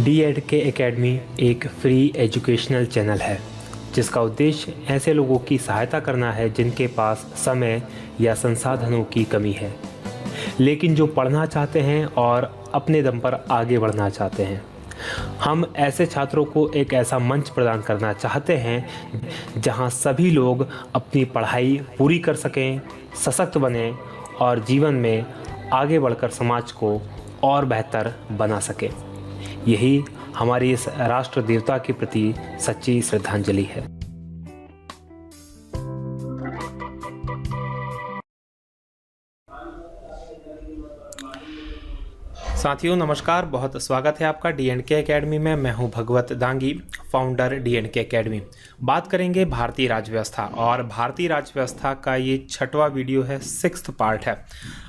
DEDK academy एक free educational channel है जिसका उद्देश्य ऐसे लोगों की सहायता करना है जिनके पास समय या संसाधनों की कमी है, लेकिन जो पढ़ना चाहते हैं और अपने दम पर आगे बढ़ना चाहते हैं। हम ऐसे छात्रों को एक ऐसा मंच प्रदान करना चाहते हैं जहां सभी लोग अपनी पढ़ाई पूरी कर सकें, सशक्त बनें और जीवन में आगे बढ़कर समाज को और बेहतर बना सकें। यही हमारी इस राष्ट्र देवता के प्रति सच्ची श्रद्धांजलि है। साथियों नमस्कार, बहुत स्वागत है आपका DNK एकेडमी में। मैं हूं भगवत दांगी, फाउंडर DNK एकेडमी। बात करेंगे भारतीय राज्य व्यवस्था, और भारतीय राज्य व्यवस्था का ये 6वां वीडियो है, 6th पार्ट है।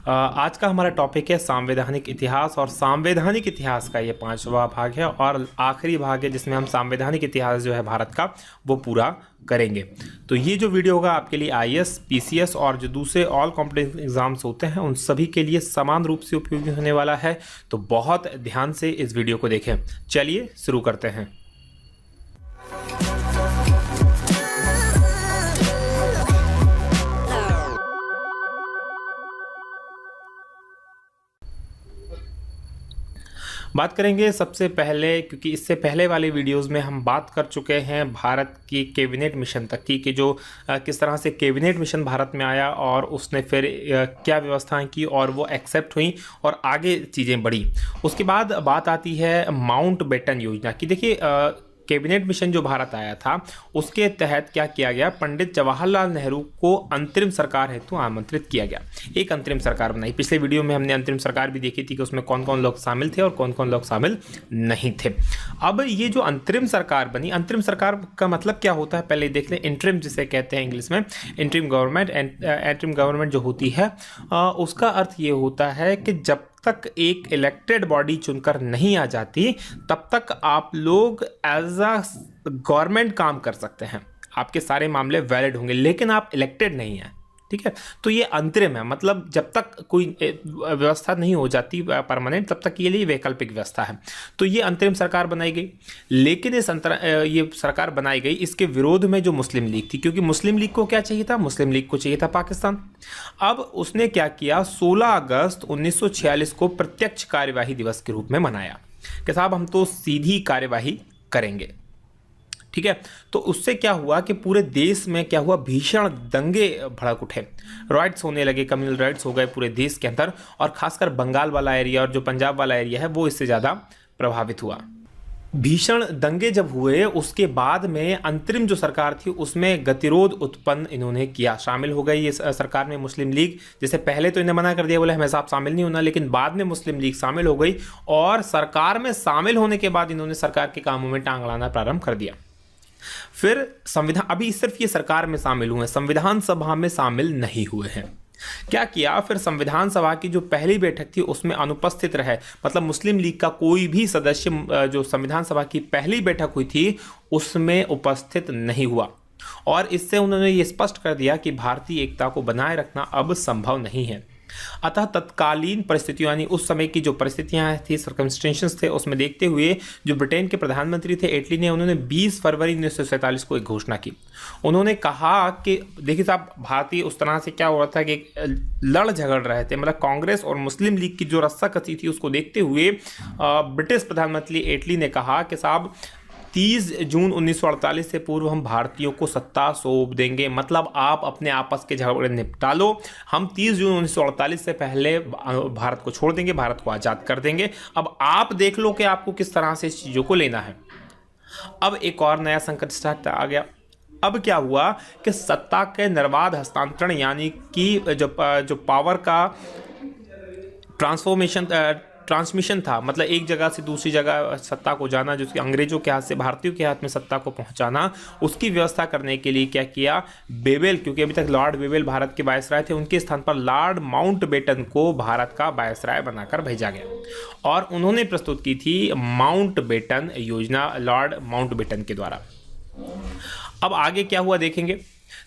आज का हमारा टॉपिक है संवैधानिक इतिहास, और संवैधानिक इतिहास का ये 5वां भाग है और आखिरी भाग है जिसमें हम संवैधानिक इतिहास जो है भारत का वो पूरा करेंगे। तो ये जो वीडियो होगा आपके लिए IAS, PCS और जो दूसरे ऑल कॉम्पिटिटिव एग्जाम्स होते हैं उन सभी के लिए समान रूप से उपयोगी होने वाला है, तो बहुत ध्यान से इस वीडियो को देखें। चलिए शुरू करते हैं। बात करेंगे सबसे पहले, क्योंकि इससे पहले वाले वीडियोस में हम बात कर चुके हैं भारत की कैबिनेट मिशन तक की, कि जो किस तरह से कैबिनेट मिशन भारत में आया और उसने फिर क्या व्यवस्थाएं की और वो एक्सेप्ट हुई और आगे चीज़ें बढ़ी। उसके बाद बात आती है माउंटबेटन योजना की। देखिए कैबिनेट मिशन जो भारत आया था उसके तहत क्या किया गया, पंडित जवाहरलाल नेहरू को अंतरिम सरकार हेतु आमंत्रित किया गया। एक अंतरिम सरकार बनाई। पिछले वीडियो में हमने अंतरिम सरकार भी देखी थी कि उसमें कौन कौन लोग शामिल थे और कौन कौन लोग शामिल नहीं थे। अब ये जो अंतरिम सरकार बनी, अंतरिम सरकार का मतलब क्या होता है पहले देख लें। इंटरिम जिसे कहते हैं इंग्लिश में, इंटरिम गवर्नमेंट। इंटरिम गवर्नमेंट जो होती है उसका अर्थ ये होता है कि जब तक एक इलेक्टेड बॉडी चुनकर नहीं आ जाती तब तक आप लोग एज अ गवर्नमेंट काम कर सकते हैं, आपके सारे मामले वैलिड होंगे, लेकिन आप इलेक्टेड नहीं हैं। ठीक है, तो ये अंतरिम है, मतलब जब तक कोई व्यवस्था नहीं हो जाती परमानेंट तब तक ये लिए वैकल्पिक व्यवस्था है। तो ये अंतरिम सरकार बनाई गई, लेकिन ये सरकार बनाई गई इसके विरोध में जो मुस्लिम लीग थी, क्योंकि मुस्लिम लीग को क्या चाहिए था, मुस्लिम लीग को चाहिए था पाकिस्तान। अब उसने क्या किया, 16 अगस्त 1946 को प्रत्यक्ष कार्यवाही दिवस के रूप में मनाया कि साहब हम तो सीधी कार्यवाही करेंगे। ठीक है, तो उससे क्या हुआ कि पूरे देश में क्या हुआ, भीषण दंगे भड़क उठे, राइट्स होने लगे, कम्युनल राइट्स हो गए पूरे देश के अंदर, और खासकर बंगाल वाला एरिया और जो पंजाब वाला एरिया है वो इससे ज़्यादा प्रभावित हुआ। भीषण दंगे जब हुए उसके बाद में अंतरिम जो सरकार थी उसमें गतिरोध उत्पन्न इन्होंने किया। शामिल हो गई ये सरकार में मुस्लिम लीग, जैसे पहले तो इन्हें मना कर दिया, बोले हमें साहब शामिल नहीं होना, लेकिन बाद में मुस्लिम लीग शामिल हो गई और सरकार में शामिल होने के बाद इन्होंने सरकार के कामों में टांग अड़ाना प्रारंभ कर दिया। फिर संविधान, अभी सिर्फ ये सरकार में शामिल हुए हैं, संविधान सभा में शामिल नहीं हुए हैं। क्या किया, फिर संविधान सभा की जो पहली बैठक थी उसमें अनुपस्थित रहे, मतलब मुस्लिम लीग का कोई भी सदस्य जो संविधान सभा की पहली बैठक हुई थी उसमें उपस्थित नहीं हुआ, और इससे उन्होंने ये स्पष्ट कर दिया कि भारतीय एकता को बनाए रखना अब संभव नहीं है। अतः तत्कालीन परिस्थितियों, यानी उस समय की जो परिस्थितियां थी, सर्कमस्टेंसेस थे, उसमें देखते हुए जो ब्रिटेन के प्रधानमंत्री थे एटली ने, उन्होंने 20 फरवरी 1947 को एक घोषणा की। उन्होंने कहा कि देखिए साहब, भारतीय उस तरह से क्या हो रहा था कि लड़ झगड़ रहे थे, मतलब कांग्रेस और मुस्लिम लीग की जो रस्साकसी थी उसको देखते हुए ब्रिटिश प्रधानमंत्री एटली ने कहा कि साहब 30 जून 1948 से पूर्व हम भारतीयों को सत्ता सौंप देंगे, मतलब आप अपने आपस के झगड़े निपटा लो, हम 30 जून 1948 से पहले भारत को छोड़ देंगे, भारत को आज़ाद कर देंगे, अब आप देख लो कि आपको किस तरह से इस चीज़ों को लेना है। अब एक और नया संकट स्टार्ट आ गया। अब क्या हुआ कि सत्ता के निर्बाध हस्तांतरण, यानी कि जो पावर का ट्रांसमिशन था, मतलब एक जगह से दूसरी जगह सत्ता को जाना, जो अंग्रेजों के हाथ से भारतीयों के हाथ में सत्ता को पहुंचाना, उसकी व्यवस्था करने के लिए क्या किया, बेवेल, क्योंकि अभी तक लॉर्ड बेवेल भारत के वायसराय थे, उनके स्थान पर लॉर्ड माउंटबेटन को भारत का वायसराय बनाकर भेजा गया और उन्होंने प्रस्तुत की थी माउंटबेटन योजना लॉर्ड माउंटबेटन के द्वारा। अब आगे क्या हुआ देखेंगे।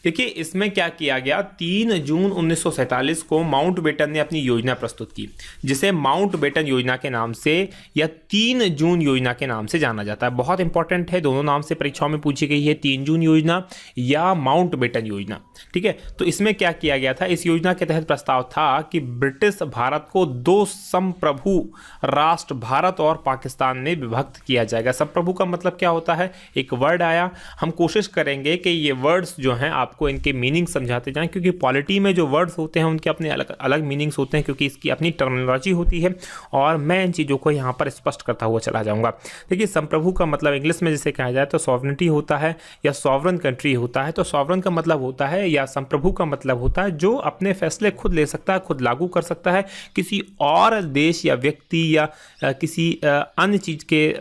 देखिए इसमें क्या किया गया, 3 जून 1947 को माउंटबेटन ने अपनी योजना प्रस्तुत की, जिसे माउंटबेटन योजना के नाम से या 3 जून योजना के नाम से जाना जाता है। बहुत इंपॉर्टेंट है, दोनों नाम से परीक्षाओं में पूछी गई है, 3 जून योजना या माउंटबेटन योजना। ठीक है, तो इसमें क्या किया गया था, इस योजना के तहत प्रस्ताव था कि ब्रिटिश भारत को 2 संप्रभु राष्ट्र भारत और पाकिस्तान में विभक्त किया जाएगा। संप्रभु का मतलब क्या होता है, एक वर्ड आया, हम कोशिश करेंगे कि ये वर्ड्स जो हैं आपको इनके मीनिंग समझाते जाएं, क्योंकि पॉलिटी में जो वर्ड्स होते हैं उनके अपने अलग अलग मीनिंग्स होते हैं, क्योंकि इसकी अपनी टर्मिनोलॉजी होती है, और मैं इन चीज़ों को यहाँ पर स्पष्ट करता हुआ चला जाऊँगा। देखिए संप्रभु का मतलब इंग्लिश में जिसे कहा जाए तो सॉवरेनिटी होता है या सॉवरन कंट्री होता है। तो सॉवरन का मतलब होता है या संप्रभु का मतलब होता है जो अपने फैसले खुद ले सकता है, खुद लागू कर सकता है, किसी और देश या व्यक्ति या किसी अन्य चीज़ के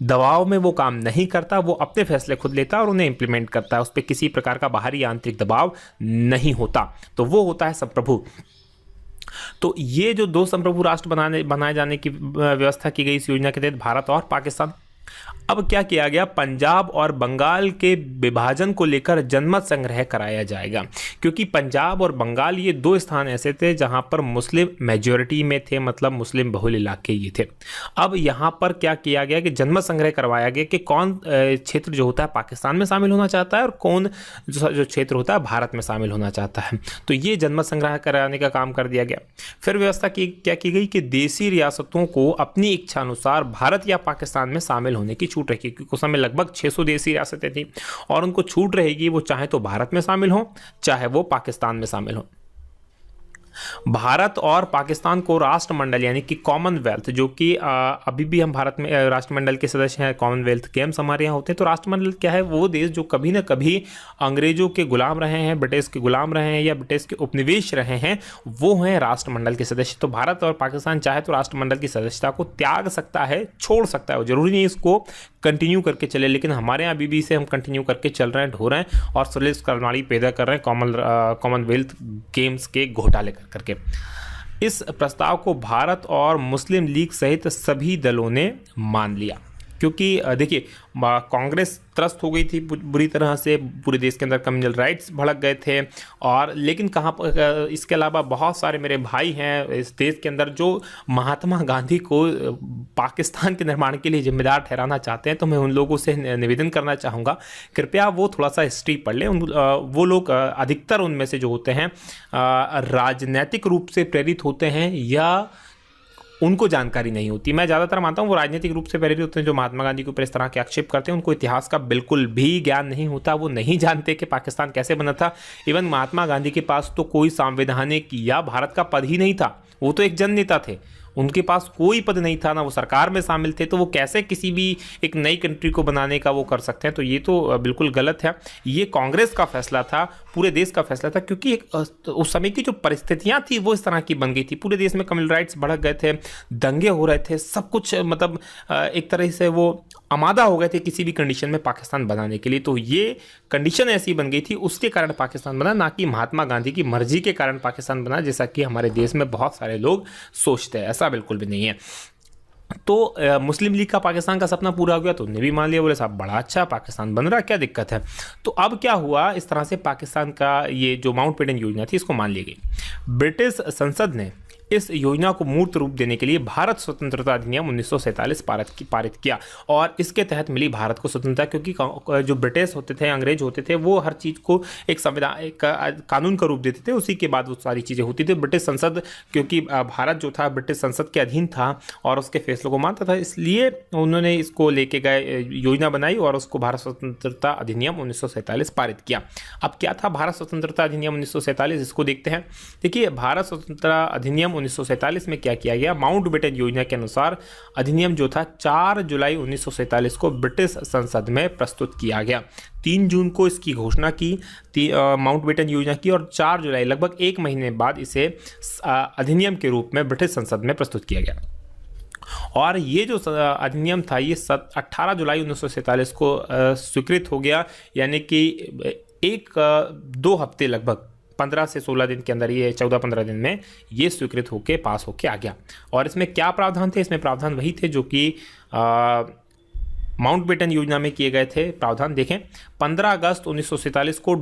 दबाव में वो काम नहीं करता, वो अपने फैसले खुद लेता है और उन्हें इंप्लीमेंट करता है, उस पर किसी प्रकार का बाहरी आंतरिक दबाव नहीं होता, तो वो होता है संप्रभु। तो ये जो 2 संप्रभु राष्ट्र बनाए जाने की व्यवस्था की गई इस योजना के तहत भारत और पाकिस्तान। अब क्या किया गया, पंजाब और बंगाल के विभाजन को लेकर जनमत संग्रह कराया जाएगा, क्योंकि पंजाब और बंगाल ये 2 स्थान ऐसे थे जहां पर मुस्लिम मेजॉरिटी में थे, मतलब मुस्लिम बहुल इलाके ये थे। अब यहां पर क्या किया गया कि जनमत संग्रह करवाया गया कि कौन क्षेत्र जो होता है पाकिस्तान में शामिल होना चाहता है और कौन जो क्षेत्र होता है भारत में शामिल होना चाहता है। तो ये जनमत संग्रह कराने का काम कर दिया गया। फिर व्यवस्था क्या की गई कि देसी रियासतों को अपनी इच्छा अनुसार भारत या पाकिस्तान में शामिल होने की छूट रहेगी, क्योंकि उस समय लगभग 600 देसी रियासतें थी और उनको छूट रहेगी, वो चाहे तो भारत में शामिल हो चाहे वो पाकिस्तान में शामिल हो। भारत और पाकिस्तान को राष्ट्रमंडल यानी कि कॉमनवेल्थ, जो कि अभी भी हम भारत में राष्ट्रमंडल के सदस्य हैं, कॉमनवेल्थ गेम्स हमारे यहाँ होते हैं। तो राष्ट्रमंडल क्या है, वो देश जो कभी ना कभी अंग्रेजों के गुलाम रहे हैं, ब्रिटिश के गुलाम रहे हैं या ब्रिटिश के उपनिवेश रहे हैं, वो हैं राष्ट्रमंडल के सदस्य। तो भारत और पाकिस्तान चाहे तो राष्ट्रमंडल की सदस्यता को त्याग सकता है, छोड़ सकता है, जरूरी नहीं इसको कंटिन्यू करके चले, लेकिन हमारे यहाँ अभी भी इसे हम कंटिन्यू करके चल रहे हैं, ढो रहे हैं और सुलिस करनाड़ी पैदा कर रहे हैं कॉमनवेल्थ गेम्स के घोटाले करके। इस प्रस्ताव को भारत और मुस्लिम लीग सहित सभी दलों ने मान लिया, क्योंकि देखिए कांग्रेस त्रस्त हो गई थी बुरी तरह से, पूरे देश के अंदर कम्युनल राइट्स भड़क गए थे। और लेकिन कहाँ पर, इसके अलावा बहुत सारे मेरे भाई हैं इस देश के अंदर जो महात्मा गांधी को पाकिस्तान के निर्माण के लिए जिम्मेदार ठहराना चाहते हैं। तो मैं उन लोगों से निवेदन करना चाहूँगा, कृपया वो थोड़ा सा हिस्ट्री पढ़ लें। वो लोग अधिकतर उनमें से जो होते हैं राजनीतिक रूप से प्रेरित होते हैं या उनको जानकारी नहीं होती। मैं ज़्यादातर मानता हूँ वो राजनीतिक रूप से प्रेरित होते हैं जो महात्मा गांधी के ऊपर इस तरह के आक्षेप करते हैं। उनको इतिहास का बिल्कुल भी ज्ञान नहीं होता, वो नहीं जानते कि पाकिस्तान कैसे बना था। इवन महात्मा गांधी के पास तो कोई संवैधानिक या भारत का पद ही नहीं था, वो तो एक जननेता थे, उनके पास कोई पद नहीं था, ना वो सरकार में शामिल थे। तो वो कैसे किसी भी एक नई कंट्री को बनाने का वो कर सकते हैं? तो ये तो बिल्कुल गलत है। ये कांग्रेस का फैसला था, पूरे देश का फैसला था, क्योंकि उस समय की जो परिस्थितियां थी वो इस तरह की बन गई थी। पूरे देश में कम्युनल राइट्स भड़क गए थे, दंगे हो रहे थे, सब कुछ मतलब एक तरह से वो आमादा हो गए थे किसी भी कंडीशन में पाकिस्तान बनाने के लिए। तो ये कंडीशन ऐसी बन गई थी, उसके कारण पाकिस्तान बना, ना कि महात्मा गांधी की मर्जी के कारण पाकिस्तान बना, जैसा कि हमारे देश में बहुत सारे लोग सोचते हैं। ऐसा बिल्कुल भी नहीं है। तो मुस्लिम लीग का पाकिस्तान का सपना पूरा हो गया, तो उन्हें भी मान लिया, बोले साहब बड़ा अच्छा पाकिस्तान बन रहा, क्या दिक्कत है। तो अब क्या हुआ, इस तरह से पाकिस्तान का ये जो माउंटबेटन योजना थी इसको मान ली गई। ब्रिटिश संसद ने इस योजना को मूर्त रूप देने के लिए भारत स्वतंत्रता अधिनियम 1947 पारित किया और इसके तहत मिली भारत को स्वतंत्रता। क्योंकि जो ब्रिटिश होते थे, अंग्रेज होते थे, वो हर चीज़ को एक संविधान, एक कानून का रूप देते थे, उसी के बाद वो सारी चीज़ें होती थी। ब्रिटिश संसद, क्योंकि भारत जो था ब्रिटिश संसद के अधीन था और उसके फैसलों को मानता था, इसलिए उन्होंने इसको लेके गए, योजना बनाई और उसको भारत स्वतंत्रता अधिनियम 1947 पारित किया। अब क्या था भारत स्वतंत्रता अधिनियम 1947, इसको देखते हैं। देखिए भारत स्वतंत्रता अधिनियम 1947 में क्या किया गया, माउंटबेटन योजना के अनुसार अधिनियम जो था 4 जुलाई 1947 को ब्रिटिश संसद में प्रस्तुत किया गया। 3 जून को इसकी घोषणा की माउंटबेटन योजना की और 4 जुलाई लगभग 1 महीने बाद इसे अधिनियम के रूप में ब्रिटिश संसद में प्रस्तुत किया गया। और ये जो अधिनियम था ये 18 जुलाई 1947 को स्वीकृत हो गया, यानी कि 1-2 हफ्ते लगभग 15 से 16 दिन के अंदर, ये 14-15 दिन में ये स्वीकृत होके पास होके आ गया। और इसमें क्या प्रावधान थे, इसमें प्रावधान वही थे जो कि माउंटबेटन योजना में किए गए थे प्रावधान देखें। 15 अगस्त 1947 को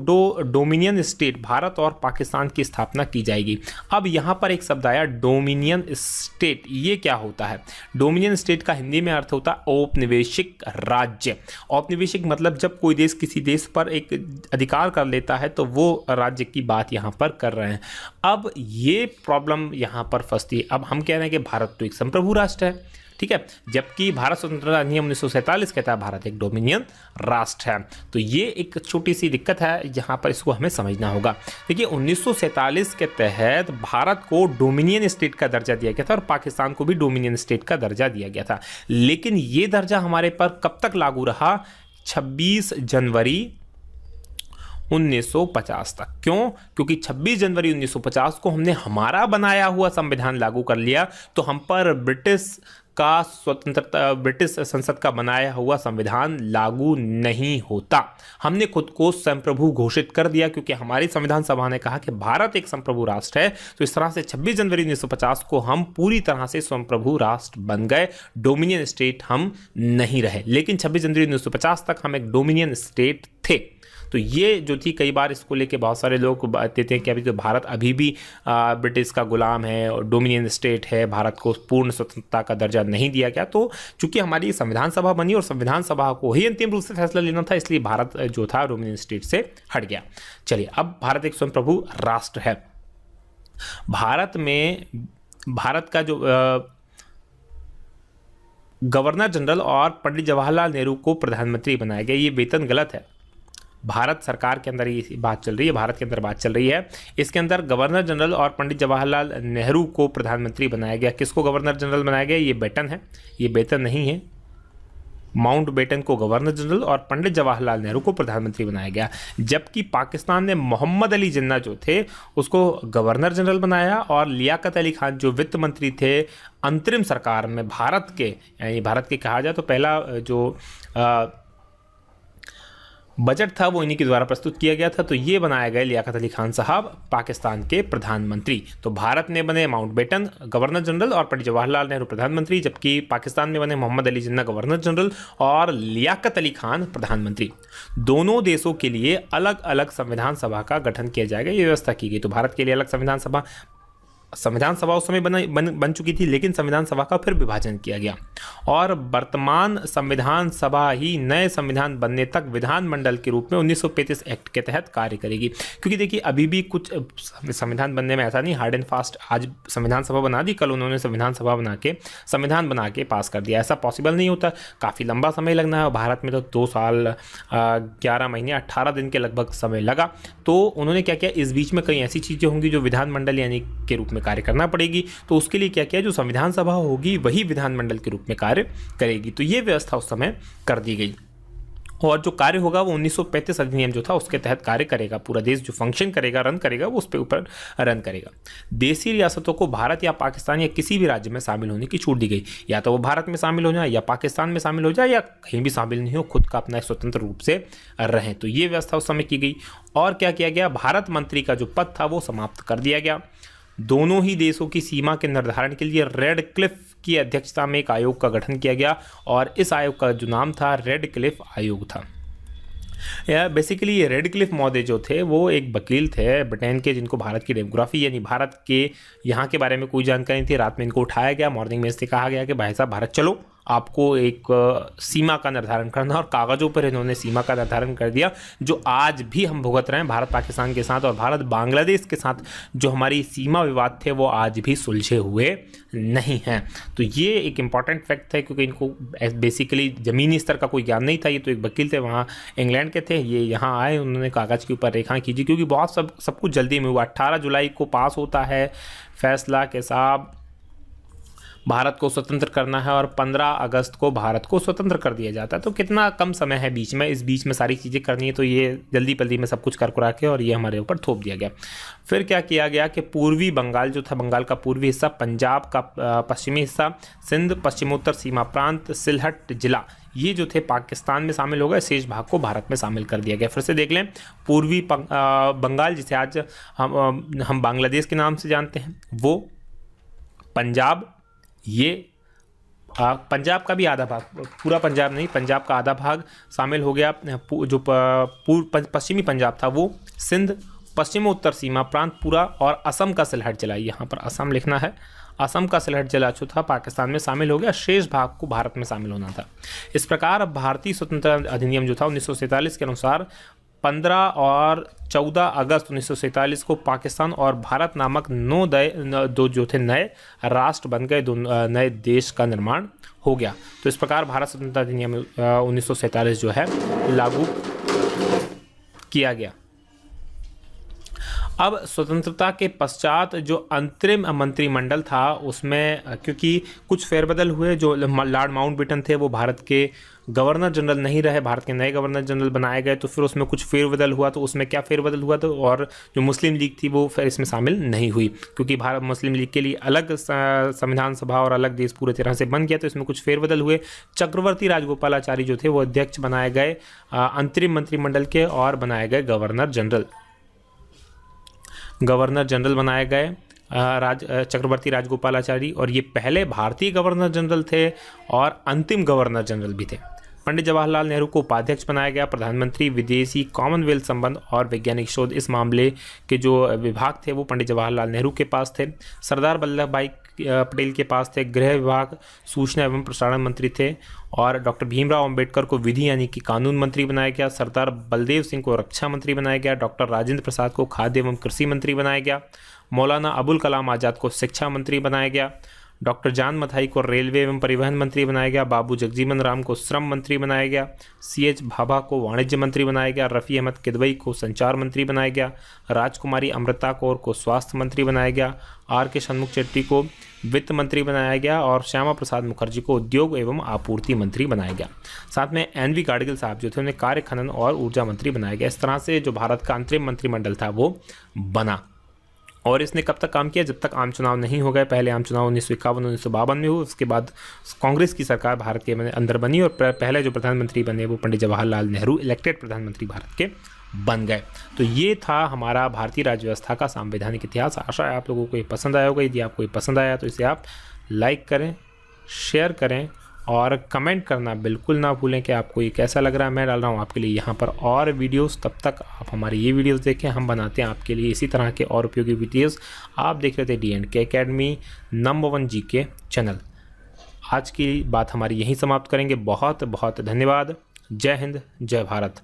डोमिनियन स्टेट भारत और पाकिस्तान की स्थापना की जाएगी। अब यहाँ पर एक शब्द आया डोमिनियन स्टेट। ये क्या होता है? डोमिनियन स्टेट का हिंदी में अर्थ होता है औपनिवेशिक राज्य। औपनिवेशिक मतलब जब कोई देश किसी देश पर एक अधिकार कर लेता है तो वो राज्य की बात यहाँ पर कर रहे हैं। अब ये प्रॉब्लम यहाँ पर फंसती है। अब हम कह रहे हैं कि भारत तो एक संप्रभु राष्ट्र है, ठीक है, जबकि भारत स्वतंत्रता अधिनियम 1947 कहता है भारत एक डोमिनियन राष्ट्र है। तो ये एक छोटी सी दिक्कत है, यहाँ पर इसको हमें समझना होगा। देखिए 1947 के तहत भारत को डोमिनियन स्टेट का दर्जा दिया गया था और पाकिस्तान को भी डोमिनियन स्टेट का दर्जा दिया गया था। लेकिन ये दर्जा हमारे पर कब तक लागू रहा? 26 जनवरी 1950 तक। क्यों? क्योंकि 26 जनवरी 1950 को हमने हमारा बनाया हुआ संविधान लागू कर लिया, तो हम पर ब्रिटिश संसद का बनाया हुआ संविधान लागू नहीं होता। हमने खुद को संप्रभु घोषित कर दिया क्योंकि हमारी संविधान सभा ने कहा कि भारत एक संप्रभु राष्ट्र है। तो इस तरह से 26 जनवरी 1950 को हम पूरी तरह से संप्रभु राष्ट्र बन गए, डोमिनियन स्टेट हम नहीं रहे। लेकिन 26 जनवरी 1950 तक हम एक डोमिनियन स्टेट थे। तो ये जो थी, कई बार इसको लेके बहुत सारे लोग कहते हैं कि अभी तो भारत अभी भी ब्रिटिश का गुलाम है और डोमिनियन स्टेट है, भारत को पूर्ण स्वतंत्रता का दर्जा नहीं दिया गया। तो चूंकि हमारी संविधान सभा बनी और संविधान सभा को ही अंतिम रूप से फैसला लेना था, इसलिए भारत जो था डोमिनियन स्टेट से हट गया। चलिए, अब भारत एक स्वयंप्रभु राष्ट्र है। भारत का जो गवर्नर जनरल और पंडित जवाहरलाल नेहरू को प्रधानमंत्री बनाया गया, ये वेतन गलत है। भारत सरकार के अंदर ये बात चल रही है, भारत के अंदर बात चल रही है। इसके अंदर गवर्नर जनरल और पंडित जवाहरलाल नेहरू को प्रधानमंत्री बनाया गया। किसको गवर्नर जनरल बनाया गया? ये बेटन है, ये बेतन नहीं है। माउंटबेटन को गवर्नर जनरल और पंडित जवाहरलाल नेहरू को प्रधानमंत्री बनाया गया। जबकि पाकिस्तान ने मोहम्मद अली जिन्ना जो थे उसको गवर्नर जनरल बनाया और लियाकत अली खान जो वित्त मंत्री थे अंतरिम सरकार में भारत के, यानी भारत के कहा जाए तो पहला जो बजट था वो इन्हीं के द्वारा प्रस्तुत किया गया था। तो ये बनाया गया लियाकत अली खान साहब पाकिस्तान के प्रधानमंत्री। तो भारत में बने माउंटबेटन गवर्नर जनरल और पंडित जवाहरलाल नेहरू प्रधानमंत्री, जबकि पाकिस्तान में बने मोहम्मद अली जिन्ना गवर्नर जनरल और लियाकत अली खान प्रधानमंत्री। दोनों देशों के लिए अलग अलग संविधान सभा का गठन किया जाएगा, ये व्यवस्था की गई। तो भारत के लिए अलग संविधान सभा उस समय बन चुकी थी, लेकिन संविधान सभा का फिर विभाजन किया गया और वर्तमान संविधान सभा ही नए संविधान बनने तक विधानमंडल के रूप में 1935 एक्ट के तहत कार्य करेगी। क्योंकि देखिए अभी भी कुछ संविधान बनने में ऐसा नहीं हार्ड एंड फास्ट आज संविधान सभा बना दी, कल उन्होंने संविधान बना के पास कर दिया, ऐसा पॉसिबल नहीं होता। काफ़ी लंबा समय लगना है। भारत में तो 2 साल 11 महीने 18 दिन के लगभग समय लगा। तो उन्होंने क्या किया, इस बीच में कई ऐसी चीज़ें होंगी जो विधानमंडल यानी के रूप में कार्य करना पड़ेगी। तो उसके लिए क्या किया, जो संविधान सभा होगी वही विधानमंडल के रूप में कार्य करेगी। तो ये व्यवस्था उस समय कर दी गई और जो कार्य होगा वो 1935 अधिनियम जो था उसके तहत कार्य करेगा। पूरा देश जो फंक्शन करेगा, रन करेगा, वो उस पे ऊपर रन करेगा। देशी रियासतों को भारत या पाकिस्तान या किसी भी राज्य में शामिल होने की छूट दी गई। या तो वो भारत में शामिल हो जाए या पाकिस्तान में शामिल हो जाए या कहीं भी शामिल नहीं हो, खुद का अपना स्वतंत्र रूप से रहें। तो ये व्यवस्था उस समय की गई। और क्या किया गया, भारत मंत्री का जो पद था वो समाप्त कर दिया गया। दोनों ही देशों की सीमा के निर्धारण के लिए रेड क्लिफ की अध्यक्षता में एक आयोग का गठन किया गया और इस आयोग का जो नाम था रेड क्लिफ आयोग था। बेसिकली ये रेड क्लिफ महोदय जो थे वो एक वकील थे ब्रिटेन के, जिनको भारत की डेमोग्राफी यानी भारत के यहाँ के बारे में कोई जानकारी नहीं थी। रात में इनको उठाया गया, मॉर्निंग में इससे कहा गया कि भाई साहब भारत चलो, आपको एक सीमा का निर्धारण करना। और कागज़ों पर इन्होंने सीमा का निर्धारण कर दिया, जो आज भी हम भुगत रहे हैं भारत पाकिस्तान के साथ और भारत बांग्लादेश के साथ। जो हमारी सीमा विवाद थे वो आज भी सुलझे हुए नहीं हैं। तो ये एक इम्पॉर्टेंट फैक्ट है, क्योंकि इनको बेसिकली ज़मीनी स्तर का कोई ज्ञान नहीं था। ये तो एक वकील थे, वहाँ इंग्लैंड के थे, ये यहाँ आए, उन्होंने कागज़ के ऊपर रेखा कीजिए, क्योंकि बहुत सब कुछ जल्दी में हुआ। 18 जुलाई को पास होता है फैसला के साथ भारत को स्वतंत्र करना है और 15 अगस्त को भारत को स्वतंत्र कर दिया जाता है। तो कितना कम समय है बीच में, इस बीच में सारी चीज़ें करनी है। तो ये जल्दी में सब कुछ कर कुरा के और ये हमारे ऊपर थोप दिया गया। फिर क्या किया गया कि पूर्वी बंगाल जो था, बंगाल का पूर्वी हिस्सा, पंजाब का पश्चिमी हिस्सा, सिंध, पश्चिमोत्तर सीमा प्रांत, सिलहट जिला, ये जो थे पाकिस्तान में शामिल हो गए। शेष भाग को भारत में शामिल कर दिया गया। फिर से देख लें, पूर्वी बंगाल जिसे आज हम बांग्लादेश के नाम से जानते हैं, वो पंजाब, ये पंजाब का भी आधा भाग, पूरा पंजाब नहीं, पंजाब का आधा भाग शामिल हो गया। जो पश्चिमी पंजाब था वो सिंध, पश्चिमोत्तर सीमा प्रांत पूरा और असम का सिलहट जिला, यहाँ पर असम लिखना है, असम का सिलहट जिला जो था पाकिस्तान में शामिल हो गया, शेष भाग को भारत में शामिल होना था। इस प्रकार भारतीय स्वतंत्रता अधिनियम जो था 1947 के अनुसार 15 और 14 अगस्त 1947 को पाकिस्तान और भारत नामक दो जो थे नए राष्ट्र बन गए, दो नए देश का निर्माण हो गया। तो इस प्रकार भारत स्वतंत्रता अधिनियम 1947 जो है लागू किया गया। अब स्वतंत्रता के पश्चात जो अंतरिम मंत्रिमंडल था उसमें क्योंकि कुछ फेरबदल हुए, जो लॉर्ड माउंटबेटन थे वो भारत के गवर्नर जनरल नहीं रहे, भारत के नए गवर्नर जनरल बनाए गए, तो फिर उसमें कुछ फेरबदल हुआ। तो उसमें क्या फेरबदल हुआ, तो और जो मुस्लिम लीग थी वो फिर इसमें शामिल नहीं हुई, क्योंकि भारत मुस्लिम लीग के लिए अलग संविधान सभा और अलग देश पूरी तरह से बन गया, तो इसमें कुछ फेरबदल हुए। चक्रवर्ती राजगोपालाचारी जो थे वो अध्यक्ष बनाए गए अंतरिम मंत्रिमंडल के और बनाए गए गवर्नर जनरल बनाए गए चक्रवर्ती राजगोपालाचारी, और ये पहले भारतीय गवर्नर जनरल थे और अंतिम गवर्नर जनरल भी थे। पंडित जवाहरलाल नेहरू को उपाध्यक्ष बनाया गया। प्रधानमंत्री, विदेशी, कॉमनवेल्थ संबंध और वैज्ञानिक शोध, इस मामले के जो विभाग थे वो पंडित जवाहरलाल नेहरू के पास थे। सरदार वल्लभ भाई पटेल के पास थे। गृह विभाग, सूचना एवं प्रसारण मंत्री थे। और डॉक्टर भीमराव अंबेडकर को विधि यानी कि कानून मंत्री बनाया गया। सरदार बलदेव सिंह को रक्षा मंत्री बनाया गया। डॉक्टर राजेंद्र प्रसाद को खाद्य एवं कृषि मंत्री बनाया गया। मौलाना अबुल कलाम आज़ाद को शिक्षा मंत्री बनाया गया। डॉक्टर जान मथाई को रेलवे एवं परिवहन मंत्री बनाया गया। बाबू जगजीवन राम को श्रम मंत्री बनाया गया। CH भाभा को वाणिज्य मंत्री बनाया गया। रफ़ी अहमद किदवई को संचार मंत्री बनाया गया। राजकुमारी अमृता कौर को स्वास्थ्य मंत्री बनाया गया। RK षणमुख चेट्टी को वित्त मंत्री बनाया गया और श्यामा प्रसाद मुखर्जी को उद्योग एवं आपूर्ति मंत्री बनाया गया। साथ में NV गाडगिल साहब जो थे उन्हें कार्य, खनन और ऊर्जा मंत्री बनाया गया। इस तरह से जो भारत का अंतरिम मंत्रिमंडल था वो बना। और इसने कब तक काम किया, जब तक आम चुनाव नहीं हो गए। पहले आम चुनाव 1951 1952 में हुए, उसके बाद कांग्रेस की सरकार भारत के अंदर बनी और पहले जो प्रधानमंत्री बने वो पंडित जवाहरलाल नेहरू इलेक्टेड प्रधानमंत्री भारत के बन गए। तो ये था हमारा भारतीय राज्य व्यवस्था का संवैधानिक इतिहास। आशा है आप लोगों को ये पसंद आया होगा। यदि आपको ये पसंद आया तो इसे आप लाइक करें, शेयर करें और कमेंट करना बिल्कुल ना भूलें कि आपको ये कैसा लग रहा है। मैं डाल रहा हूँ आपके लिए यहाँ पर और वीडियोस, तब तक आप हमारी ये वीडियोस देखें। हम बनाते हैं आपके लिए इसी तरह के और उपयोगी वीडियोस। आप देख रहे थे D&K academy number 1 GK channel. आज की बात हमारी यहीं समाप्त करेंगे। बहुत बहुत धन्यवाद। जय हिंद, जय भारत।